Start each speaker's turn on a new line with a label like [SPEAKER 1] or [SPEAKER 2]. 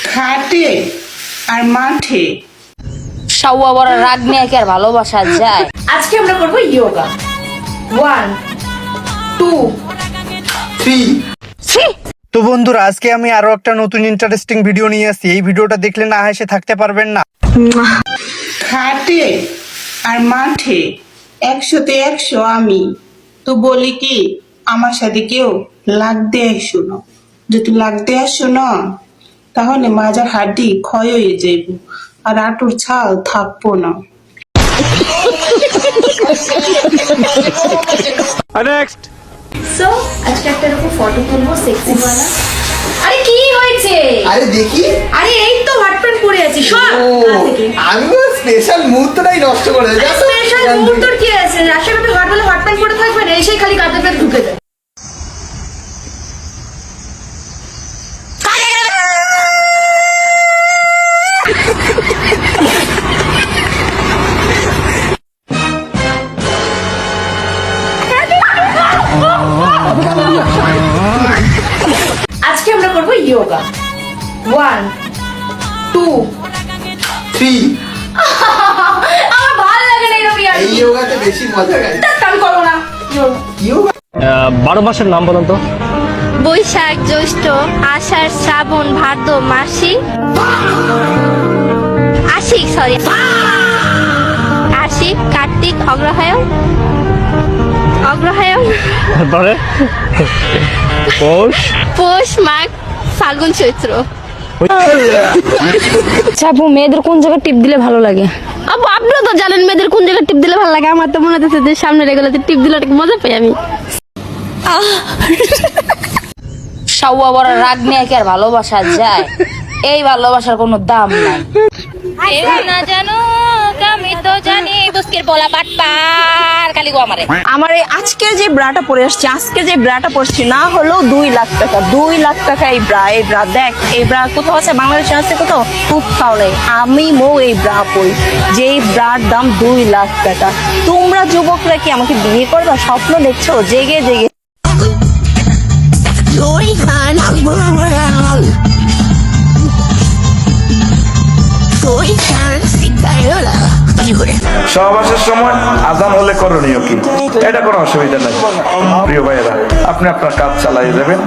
[SPEAKER 1] ঘাটে আর মাঠে।
[SPEAKER 2] সাউয়া বড় রাগ নিয়ে কি আর ভালোবাসা যায়?
[SPEAKER 3] আজকে আমরা করব যোগা। 1 2
[SPEAKER 4] 3। তো বন্ধুরা, আজকে আমি আরো একটা নতুন ইন্টারেস্টিং ভিডিও নিয়ে আসছি। এই ভিডিওটা দেখলে না হেসে থাকতে পারবেন না।
[SPEAKER 1] ঘাটে আর মাঠে 100-তে 100 আমি। তো বলি কি, আমার সাথে কেউ লাগতে আসো না। যদি লাগতে আসো না, তাহলে মাজার হাড্ডি ক্ষয় হয়ে যাইব আর আটুর ছাল থাকবো না।
[SPEAKER 4] নেক্সট।
[SPEAKER 3] সো আজকে একটা এরকম ফটো তুলবো সেক্সি ওয়ালা। আরে কি হয়েছে?
[SPEAKER 5] আরে দেখি।
[SPEAKER 3] আরে এই তো হট প্যান্ট পরে আছি সব থেকে।
[SPEAKER 5] আমি স্পেশাল মুহূর্তটাই নষ্ট করে দিই।
[SPEAKER 3] স্পেশাল মুহূর্ত কি আছে? রাশিয়াতে হট বলে হট প্যান্ট পরে থাকবে না, এসেই খালি কাঁধে পেট ঢুকে যায়। আজকে আমরা করব যোগা। 1 2
[SPEAKER 5] 3।
[SPEAKER 3] আমার ভালো লাগে না এরকম ইয়ার।
[SPEAKER 5] এই যোগাতে বেশি মজা গাই।
[SPEAKER 3] আমি করব না
[SPEAKER 5] যোগা
[SPEAKER 4] 12 মাসের নাম বলেন তো।
[SPEAKER 6] বৈশাখ, জ্যৈষ্ঠ, আষাঢ়, শ্রাবণ, ভাদ্র, আশ্বিন, কার্তিক, অগ্রহায়ণ,
[SPEAKER 4] তারপরে
[SPEAKER 6] পৌষ, মাঘ, ফাল্গুন, চৈত্র।
[SPEAKER 2] আপু, মেয়েদের কোন জায়গায় টিপ দিলে ভালো লাগে?
[SPEAKER 6] আপু, আপনিও তো জানেন মেয়েদের কোন জায়গায় টিপ দিলে ভালো লাগে। আমার তো মনে হচ্ছে যে সামনে রেগুলাতে টিপ দিলে অনেক মজা পাই আমি।
[SPEAKER 2] সাউয়া বড় রাগ নিয়ে কি আর ভালোবাসা যায়? এই ভালোবাসার কোনো দাম নাই। না জানো আমি তো জানি বুসকের বলা বাটপার খালি গো আমারে।
[SPEAKER 7] আমার এই আজকের যে ব্রাটা পরে আসছে, না হলো 2 লাখ টাকা। 2 লাখ টাকা এই ব্রা দেখ। এই ব্রা কোথাও আছে বাংলাদেশে? আছে কোথাও? কোথাও নেই। আমি এই ব্রা পরি, যে ব্রার দাম 2 লাখ টাকা। তোমরা যুবকরা কি আমাকে বিয়ে করবা? স্বপ্ন দেখছো জেগে জেগে?
[SPEAKER 8] সহবাসের সময় আজান হলে করণীয় কি, এটা কোনো অসুবিধা নাই। প্রিয় ভাইয়েরা, আপনি আপনার কাজ চালিয়ে যাবেন।